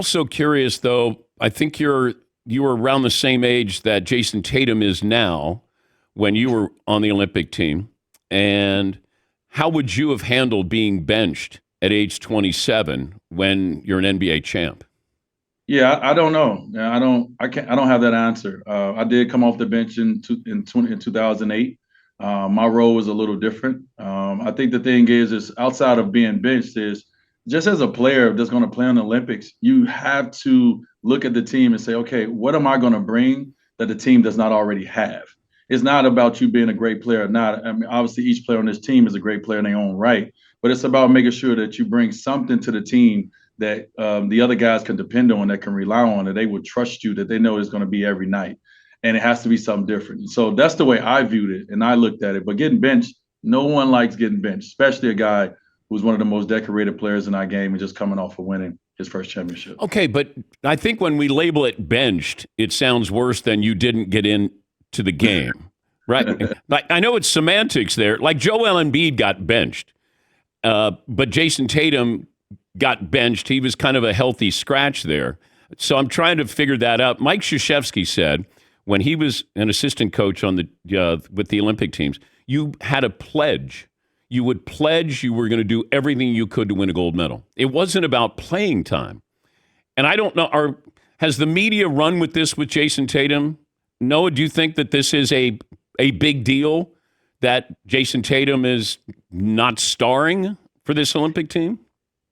Also curious, though, I think you were around the same age that Jayson Tatum is now when you were on the Olympic team. And how would you have handled being benched at age 27 when you're an NBA champ? Yeah, I don't know. Yeah, I don't have that answer. I did come off the bench in 2008. My role was a little different. I think the thing is outside of being benched is just as a player that's going to play in the Olympics, you have to look at the team and say, okay, what am I going to bring that the team does not already have? It's not about you being a great player or not. I mean, obviously, each player on this team is a great player in their own right, but it's about making sure that you bring something to the team that the other guys can depend on, that can rely on, that they would trust you, that they know it's going to be every night. And it has to be something different. So that's the way I viewed it and I looked at it. But getting benched, no one likes getting benched, especially a guy who's one of the most decorated players in our game and just coming off of winning his first championship. Okay, but I think when we label it benched, it sounds worse than you didn't get into the game, right? Like, I know it's semantics there. Like Joel Embiid got benched, but Jayson Tatum got benched. He was kind of a healthy scratch there. So I'm trying to figure that out. Mike Krzyzewski said when he was an assistant coach on the with the Olympic teams, you had a pledge. You would pledge you were going to do everything you could to win a gold medal. It wasn't about playing time. And I don't know, has the media run with this with Jayson Tatum? Noah, do you think that this is a big deal that Jayson Tatum is not starring for this Olympic team?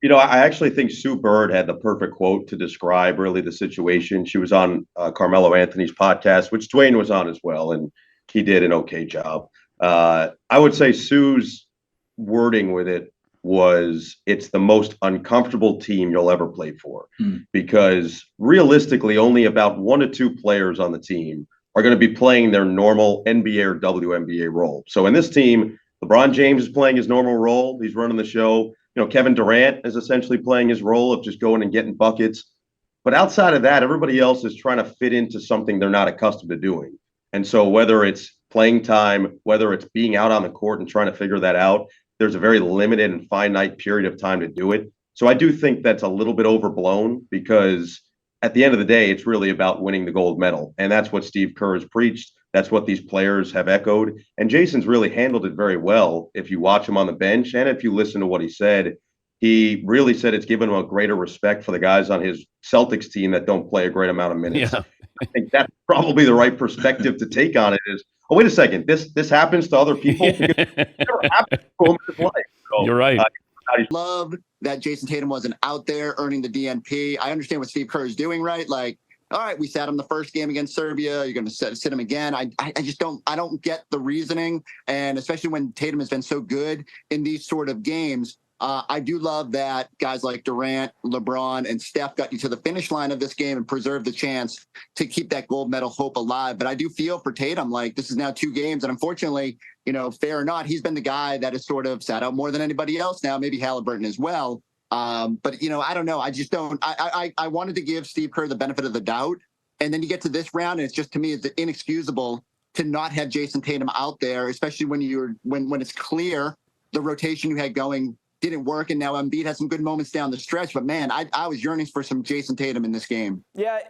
You know, I actually think Sue Bird had the perfect quote to describe really the situation. She was on Carmelo Anthony's podcast, which Dwayne was on as well, and he did an okay job. I would say Sue's wording with it was it's the most uncomfortable team you'll ever play for because realistically only about 1 to 2 players on the team are going to be playing their normal NBA or WNBA role. So in this team, LeBron James is playing his normal role. He's running the show. You know, Kevin Durant is essentially playing his role of just going and getting buckets. But outside of that, everybody else is trying to fit into something they're not accustomed to doing. And so whether it's playing time, whether it's being out on the court and trying to figure that out, there's a very limited and finite period of time to do it. So I do think that's a little bit overblown because at the end of the day, it's really about winning the gold medal. And that's what Steve Kerr has preached. That's what these players have echoed. And Jayson's really handled it very well. If you watch him on the bench and if you listen to what he really said it's given him a greater respect for the guys on his Celtics team that don't play a great amount of minutes. Yeah. I think that's probably the right perspective to take on it is, oh, wait a second, this happens to other people? It never happened to him in his life. So, you're right. Love that Jayson Tatum wasn't out there earning the DNP. I understand what Steve Kerr is doing, right? Like, all right, we sat him the first game against Serbia. You're going to sit him again. I just don't get the reasoning. And especially when Tatum has been so good in these sort of games, I do love that guys like Durant, LeBron, and Steph got you to the finish line of this game and preserved the chance to keep that gold medal hope alive. But I do feel for Tatum, like this is now 2 games. And unfortunately, you know, fair or not, he's been the guy that has sort of sat out more than anybody else now, maybe Halliburton as well. But, you know, I don't know. I just don't. I wanted to give Steve Kerr the benefit of the doubt. And then you get to this round, and it's just, to me, it's inexcusable to not have Jayson Tatum out there, especially when it's clear the rotation you had going didn't work, and now Embiid had some good moments down the stretch. But man, I was yearning for some Jayson Tatum in this game. Yeah,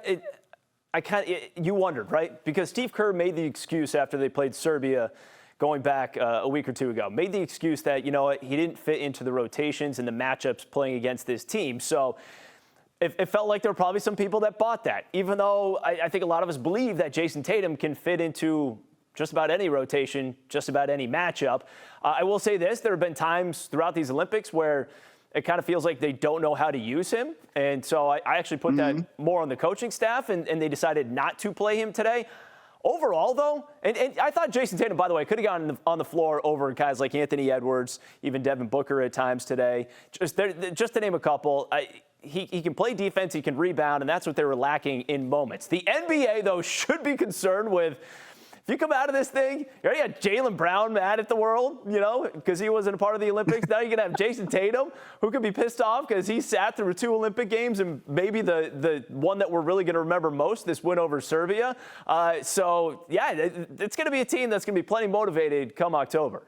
you wondered, right? Because Steve Kerr made the excuse after they played Serbia going back a week or 2 ago, made the excuse that, you know, he didn't fit into the rotations and the matchups playing against this team. So it felt like there were probably some people that bought that, even though I think a lot of us believe that Jayson Tatum can fit into just about any rotation, just about any matchup. I will say this, there have been times throughout these Olympics where it kind of feels like they don't know how to use him. And so I actually put that more on the coaching staff, and they decided not to play him today. Overall, though, and I thought Jayson Tatum, by the way, could have gotten on the floor over guys like Anthony Edwards, even Devin Booker at times today. Just to name a couple, he can play defense, he can rebound, and that's what they were lacking in moments. The NBA, though, should be concerned with, if you come out of this thing, you already had Jaylen Brown mad at the world, you know, because he wasn't a part of the Olympics. Now you're going to have Jayson Tatum, who could be pissed off because he sat through 2 Olympic games and maybe the one that we're really going to remember most, this win over Serbia. So, yeah, it's going to be a team that's going to be plenty motivated come October.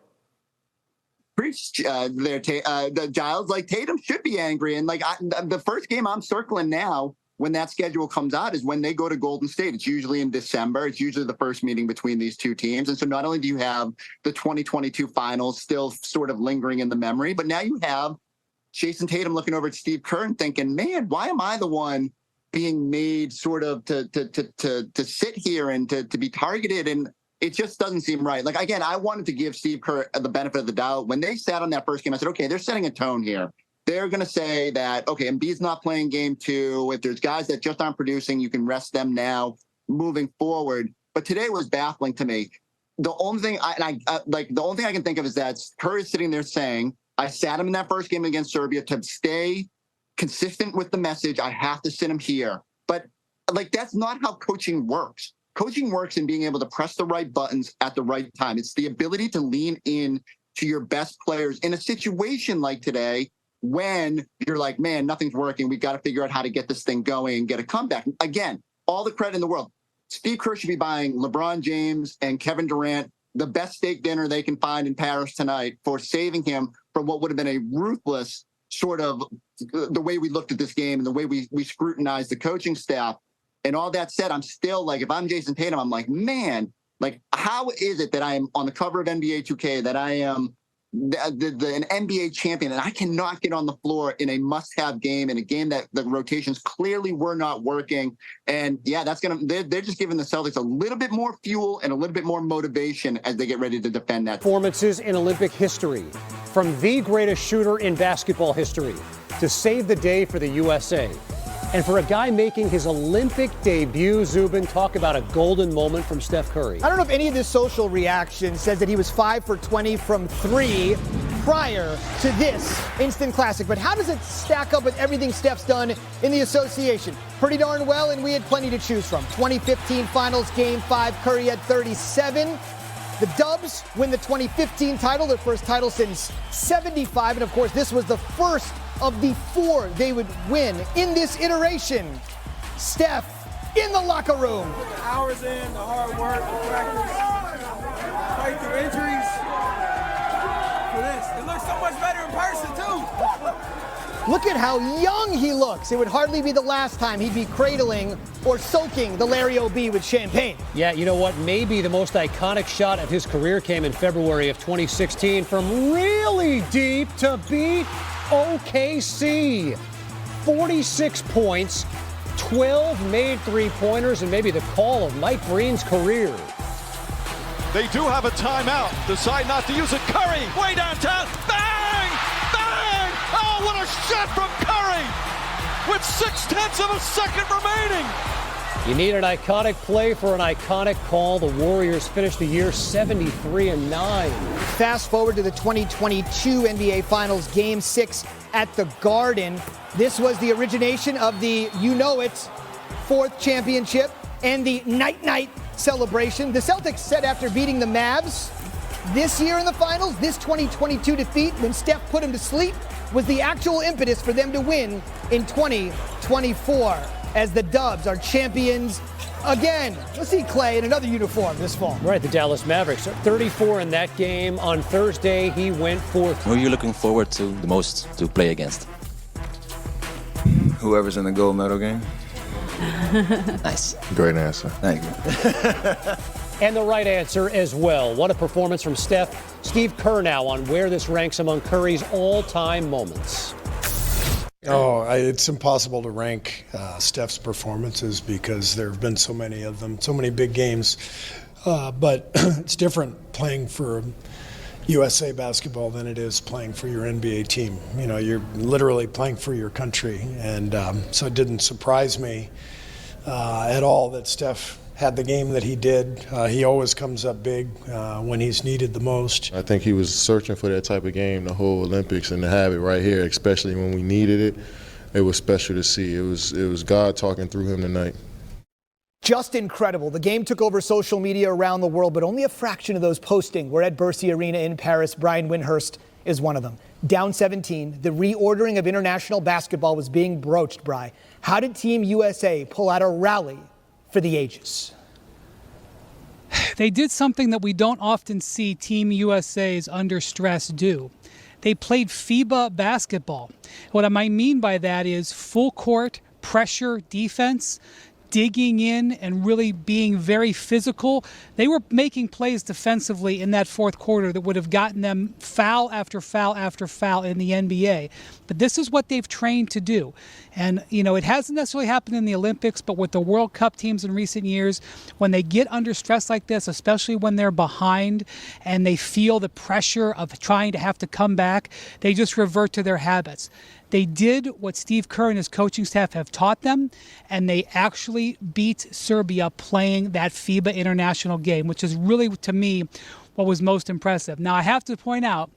Preach there, Giles. Like, Tatum should be angry. And, like, the first game I'm circling now when that schedule comes out is when they go to Golden State. It's usually in December. It's usually the first meeting between these two teams. And so not only do you have the 2022 finals still sort of lingering in the memory, but now you have Jayson Tatum looking over at Steve Kerr and thinking, man, why am I the one being made sort of to sit here and to be targeted? And it just doesn't seem right. Like, again, I wanted to give Steve Kerr the benefit of the doubt. When they sat on that first game, I said, okay, they're setting a tone here. They're going to say that, okay, Embiid's not playing game 2. If there's guys that just aren't producing, you can rest them now moving forward. But today was baffling to me. The only thing the only thing I can think of is that Kerr is sitting there saying, I sat him in that first game against Serbia to stay consistent with the message. I have to sit him here. But like, that's not how coaching works. Coaching works in being able to press the right buttons at the right time. It's the ability to lean in to your best players in a situation like today when you're like, man, nothing's working. We got to figure out how to get this thing going and get a comeback. Again, all the credit in the world. Steve Kerr should be buying LeBron James and Kevin Durant the best steak dinner they can find in Paris tonight for saving him from what would have been a ruthless sort of the way we looked at this game and the way we scrutinized the coaching staff. And all that said, I'm still like, if I'm Jayson Tatum, I'm like, man, like, how is it that I am on the cover of NBA 2K, that I am an NBA champion, and I cannot get on the floor in a must-have game, in a game that the rotations clearly were not working. And yeah, they're just giving the Celtics a little bit more fuel and a little bit more motivation as they get ready to defend that. Performances in Olympic history, from the greatest shooter in basketball history to save the day for the USA. And for a guy making his Olympic debut, Zubin, talk about a golden moment from Steph Curry. I don't know if any of this social reaction says that he was 5 for 20 from 3 prior to this instant classic, but how does it stack up with everything Steph's done in the association? Pretty darn well, and we had plenty to choose from. 2015 Finals Game 5, Curry had 37. The Dubs win the 2015 title, their first title since 75, and of course this was the first of the 4 they would win in this iteration. Steph in the locker room. Put the hours in, the hard work, the practice, fight through injuries for this. It looks so much better in person too. Look at how young he looks. It would hardly be the last time he'd be cradling or soaking the Larry O.B. with champagne. Yeah, you know what? Maybe the most iconic shot of his career came in February of 2016 from really deep to beat OKC. 46 points, 12 made three-pointers, and maybe the call of Mike Breen's career. They do have a timeout. Decide not to use it. Curry, way downtown. Bang! Bang! Oh, what a shot from Curry! With 0.6 of a second remaining. You need an iconic play for an iconic call. The Warriors finished the year 73-9. Fast forward to the 2022 NBA Finals Game 6 at the Garden. This was the origination of the, you know it, 4th championship and the night-night celebration. The Celtics said after beating the Mavs this year in the finals, this 2022 defeat, when Steph put him to sleep, was the actual impetus for them to win in 2024. As the Dubs are champions again. Let's see Clay in another uniform this fall. Right, the Dallas Mavericks. 34 in that game. On Thursday, he went 4. Who are you looking forward to the most to play against? Whoever's in the gold medal game. Nice. Great answer. Thank you. And the right answer as well. What a performance from Steph. Steve Kerr now on where this ranks among Curry's all-time moments. It's impossible to rank Steph's performances because there have been so many of them, so many big games. But it's different playing for USA basketball than it is playing for your NBA team. You know, you're literally playing for your country. And so it didn't surprise me at all that Steph had the game that he did. He always comes up big when he's needed the most. I think he was searching for that type of game the whole Olympics, and to have it right here, especially when we needed it, it was special to see. It was God talking through him tonight. Just incredible. The game took over social media around the world, but only a fraction of those posting were at Bercy Arena in Paris. Brian Windhorst is one of them. Down 17, the reordering of international basketball was being broached, Bri. How did Team USA pull out a rally for the ages? They did something that we don't often see Team USA's under stress do. They played FIBA basketball. What I might mean by that is full court, pressure defense, digging in and really being very physical. They were making plays defensively in that fourth quarter that would have gotten them foul after foul after foul in the NBA. But this is what they've trained to do. And, it hasn't necessarily happened in the Olympics, but with the World Cup teams in recent years, when they get under stress like this, especially when they're behind and they feel the pressure of trying to have to come back, they just revert to their habits. They did what Steve Kerr and his coaching staff have taught them, and they actually beat Serbia playing that FIBA international game, which is really, to me, what was most impressive. Now, I have to point out,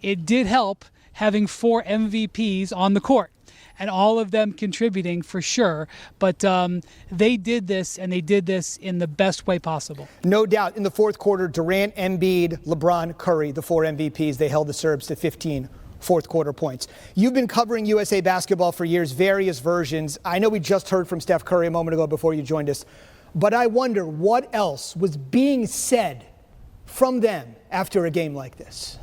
it did help having 4 MVPs on the court, and all of them contributing for sure. But they did this, and they did this in the best way possible. No doubt. In the fourth quarter, Durant, Embiid, LeBron, Curry, the 4 MVPs, they held the Serbs to 15 fourth quarter points. You've been covering USA basketball for years, various versions. I know we just heard from Steph Curry a moment ago before you joined us, but I wonder what else was being said from them after a game like this.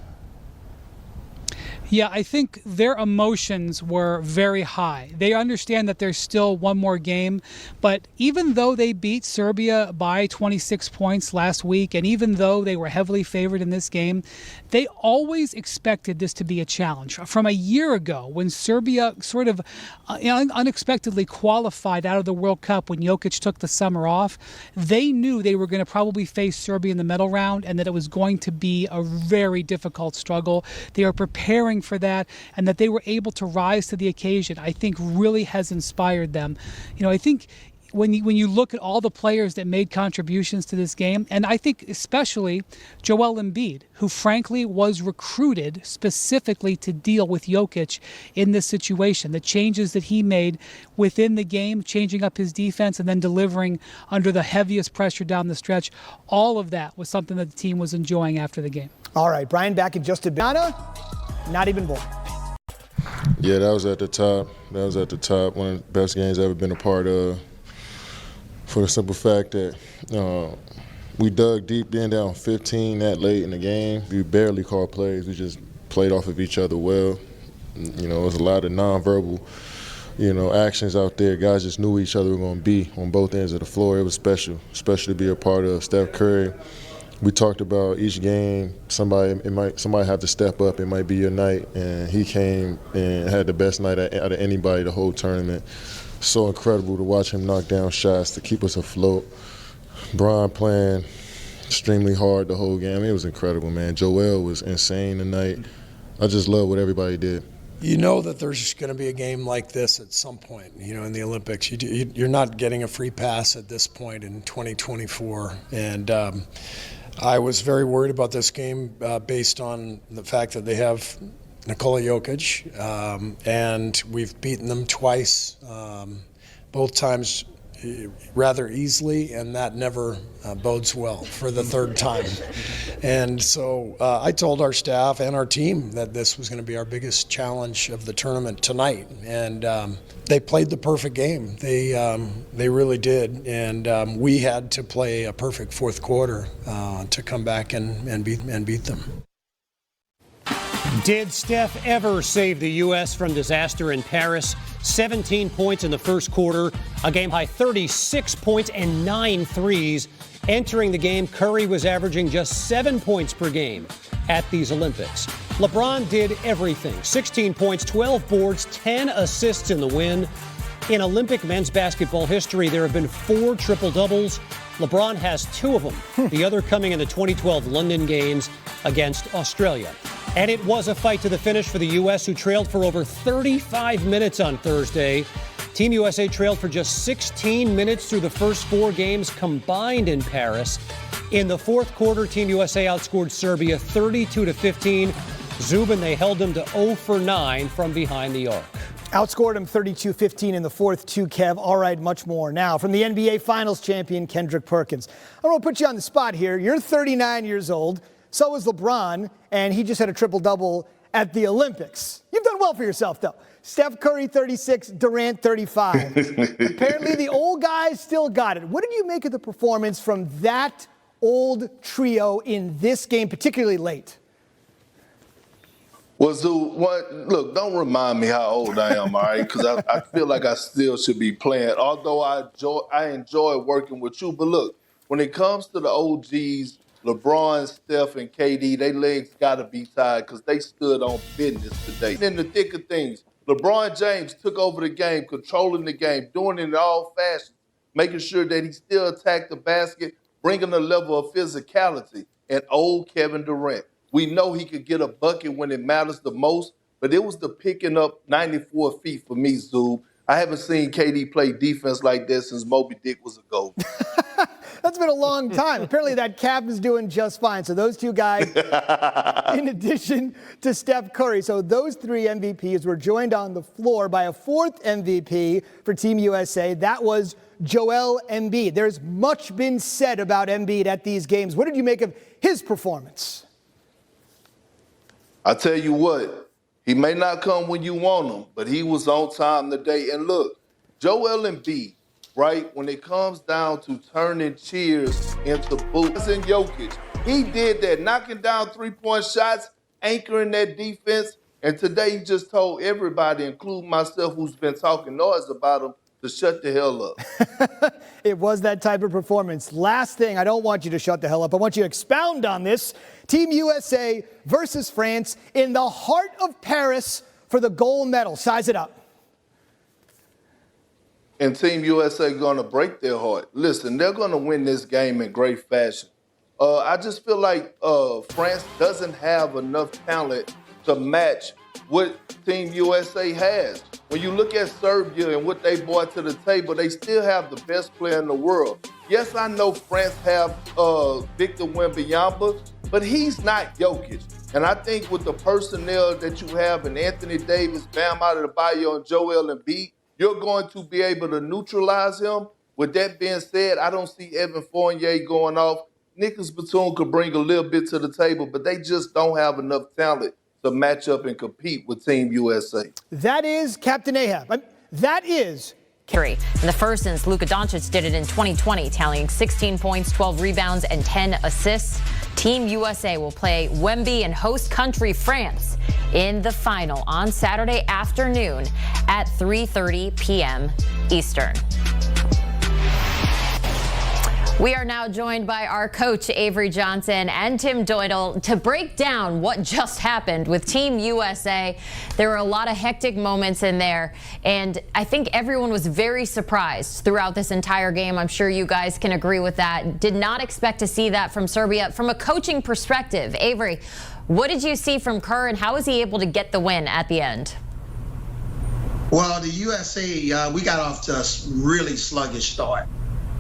Yeah, I think their emotions were very high. They understand that there's still one more game, but even though they beat Serbia by 26 points last week, and even though they were heavily favored in this game, they always expected this to be a challenge. From a year ago, when Serbia sort of unexpectedly qualified out of the World Cup when Jokic took the summer off, they knew they were going to probably face Serbia in the medal round and that it was going to be a very difficult struggle. They are preparing for that, and that they were able to rise to the occasion, I think really has inspired them. I think when you look at all the players that made contributions to this game, and I think especially Joel Embiid, who frankly was recruited specifically to deal with Jokic in this situation, the changes that he made within the game, changing up his defense and then delivering under the heaviest pressure down the stretch, all of that was something that the team was enjoying after the game. All right, Brian, back in just a bit. Not even born. Yeah, that was at the top. That was at the top. One of the best games I've ever been a part of. For the simple fact that we dug deep in down 15 that late in the game. We barely called plays. We just played off of each other well. It was a lot of nonverbal, actions out there. Guys just knew where each other were going to be on both ends of the floor. It was special to be a part of. Steph Curry. We talked about each game. Somebody have to step up. It might be your night, and he came and had the best night out of anybody the whole tournament. So incredible to watch him knock down shots to keep us afloat. Bron playing extremely hard the whole game. It was incredible, man. Joel was insane tonight. I just love what everybody did. You know that there's going to be a game like this at some point, in the Olympics. You're not getting a free pass at this point in 2024. And I was very worried about this game based on the fact that they have Nikola Jokic, and we've beaten them twice, both times rather easily, and that never bodes well for the third time. And so I told our staff and our team that this was going to be our biggest challenge of the tournament tonight, and they played the perfect game. They really did, and we had to play a perfect fourth quarter to come back and beat them. Did Steph ever save the U.S. from disaster in Paris? 17 points in the first quarter, a game-high 36 points and 9 threes. Entering the game, Curry was averaging just 7 points per game at these Olympics. LeBron did everything. 16 points, 12 boards, 10 assists in the win. In Olympic men's basketball history, there have been 4 triple-doubles. LeBron has 2 of them, the other coming in the 2012 London Games against Australia. And it was a fight to the finish for the U.S., who trailed for over 35 minutes on Thursday. Team USA trailed for just 16 minutes through the first 4 games combined in Paris. In the fourth quarter, Team USA outscored Serbia 32-15. Zubin, they held them to 0 for 9 from behind the arc. Outscored him 32-15 in the fourth, too, Kev. All right, much more. Now, from the NBA Finals champion, Kendrick Perkins. I want to put you on the spot here. You're 39 years old. So is LeBron, and he just had a triple-double at the Olympics. You've done well for yourself, though. Steph Curry, 36, Durant, 35. Apparently, the old guys still got it. What did you make of the performance from that old trio in this game, particularly late? Well, look, don't remind me how old I am, all right? Because I feel like I still should be playing, although I enjoy working with you. But look, when it comes to the OGs, LeBron, Steph, and KD, their legs got to be tied because they stood on business today. In the thick of things, LeBron James took over the game, controlling the game, doing it in all fashions, making sure that he still attacked the basket, bringing a level of physicality. And old Kevin Durant. We know he could get a bucket when it matters the most, but it was the picking up 94 feet for me, Zub. I haven't seen KD play defense like that since Moby Dick was a goat. That's been a long time. Apparently that cap is doing just fine. So those two guys, in addition to Steph Curry, so those three MVPs were joined on the floor by a fourth MVP for Team USA. That was Joel Embiid. There's much been said about Embiid at these games. What did you make of his performance? I tell you what, he may not come when you want him, but he was on time today. And look, Joel Embiid, right, when it comes down to turning cheers into boots and Jokic, he did that, knocking down three-point shots, anchoring that defense. And today he just told everybody, including myself, who's been talking noise about him, to shut the hell up. It was that type of performance. Last thing, I don't want you to shut the hell up. I want you to expound on this. Team USA versus France in the heart of Paris for the gold medal. Size it up. And Team USA going to break their heart. Listen, they're going to win this game in great fashion. I just feel like France doesn't have enough talent to match what Team USA has. When you look at Serbia and what they brought to the table, they still have the best player in the world. Yes, I know France have Victor Wembanyama, but he's not Jokic. And I think with the personnel that you have in Anthony Davis, Bam Adebayo, and Joel Embiid, you're going to be able to neutralize him. With that being said, I don't see Evan Fournier going off. Nicholas Batum could bring a little bit to the table, but they just don't have enough talent to match up and compete with Team USA. That is Captain Ahab. That is Kerr. And the first since Luka Doncic did it in 2020, tallying 16 points, 12 rebounds, and 10 assists. Team USA will play Wemby and host country France in the final on Saturday afternoon at 3:30 p.m. Eastern. We are now joined by our coach, Avery Johnson, and Tim Doidle to break down what just happened with Team USA. There were a lot of hectic moments in there, and I think everyone was very surprised throughout this entire game. I'm sure you guys can agree with that. Did not expect to see that from Serbia. From a coaching perspective, Avery, what did you see from Kerr, and how was he able to get the win at the end? Well, the USA, we got off to a really sluggish start.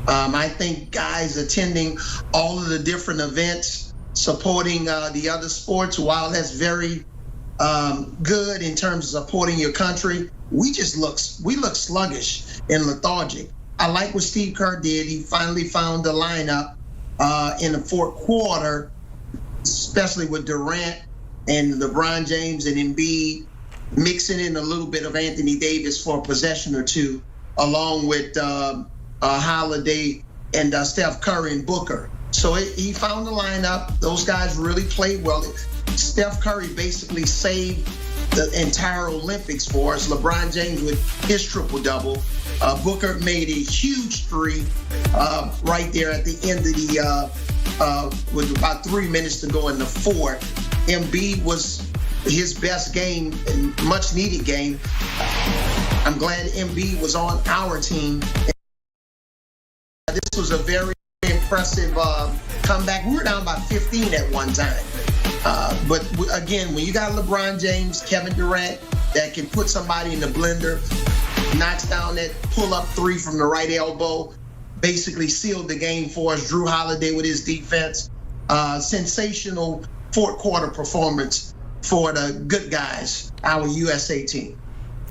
I think guys attending all of the different events, supporting the other sports, while that's very good in terms of supporting your country, we look sluggish and lethargic. I like what Steve Kerr did. He finally found the lineup in the fourth quarter, especially with Durant and LeBron James and Embiid, mixing in a little bit of Anthony Davis for a possession or two, along with Holiday and Steph Curry and Booker. So he found the lineup. Those guys really played well. Steph Curry basically saved the entire Olympics for us. LeBron James with his triple-double. Booker made a huge three right there at the end of the, with about 3 minutes to go in the fourth. Embiid was his best game and much needed game. I'm glad Embiid was on our team. This was a very impressive comeback. We were down by 15 at one time. But again, when you got LeBron James, Kevin Durant, that can put somebody in the blender, knocks down that pull-up three from the right elbow, basically sealed the game for us. Drew Holiday with his defense. Sensational fourth quarter performance for the good guys, our USA team.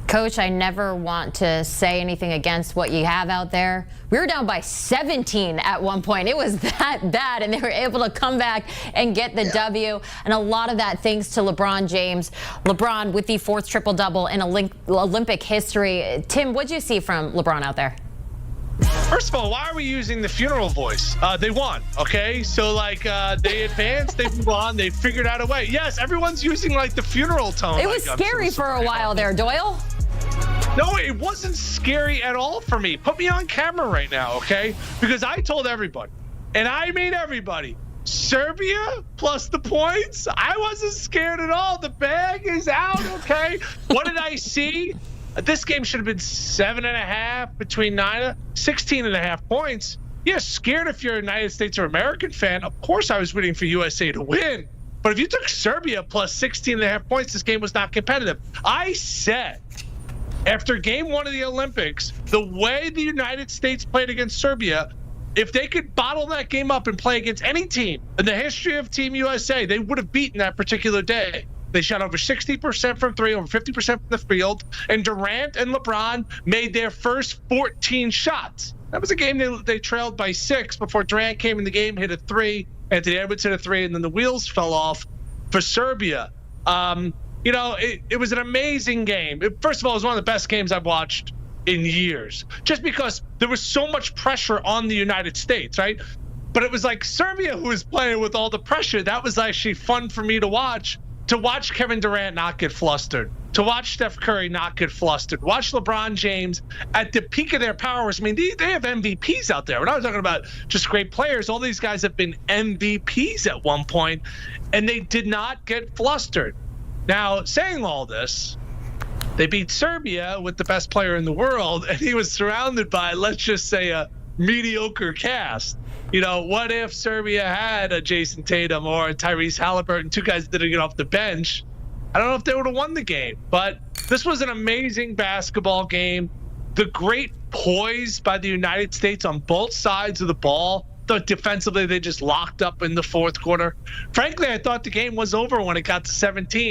Coach, I never want to say anything against what you have out there. We were down by 17 at one point. It was that bad, and they were able to come back and get the W. And a lot of that thanks to LeBron James. LeBron with the fourth triple-double in Olympic history. Tim, what did you see from LeBron out there? First of all, why are we using the funeral voice? They won, okay? So, like, they advanced, they move on, they figured out a way. Yes, everyone's using, like, the funeral tone. It was scary for a while there, Doyle. No, it wasn't scary at all for me. Put me on camera right now, okay? Because I told everybody, and I mean everybody, Serbia plus the points, I wasn't scared at all. The bag is out, okay? What did I see? This game should have been 7.5 between 16.5 points. Yeah, scared if you're a United States or American fan. Of course I was rooting for USA to win. But if you took Serbia plus 16.5 points, this game was not competitive. I said, after game 1 of the Olympics, the way the United States played against Serbia, if they could bottle that game up and play against any team in the history of Team USA, they would have beaten that particular day. They shot over 60% from three, over 50% from the field, and Durant and LeBron made their first 14 shots. That was a game they trailed by 6 before Durant came in the game, hit a 3, Anthony Edwards hit a 3, and then the wheels fell off for Serbia. It was an amazing game. First of all, it was one of the best games I've watched in years, just because there was so much pressure on the United States, right? But it was like Serbia who was playing with all the pressure. That was actually fun for me to watch Kevin Durant not get flustered, to watch Steph Curry not get flustered, watch LeBron James at the peak of their powers. I mean, they have MVPs out there. We're not talking about just great players. All these guys have been MVPs at one point, and they did not get flustered. Now, saying all this, they beat Serbia with the best player in the world, and he was surrounded by, let's just say, a mediocre cast. What if Serbia had a Jayson Tatum or a Tyrese Halliburton, 2 guys that didn't get off the bench? I don't know if they would have won the game, but this was an amazing basketball game. The great poise by the United States on both sides of the ball. Thought defensively they just locked up in the fourth quarter. Frankly, I thought the game was over when it got to 17.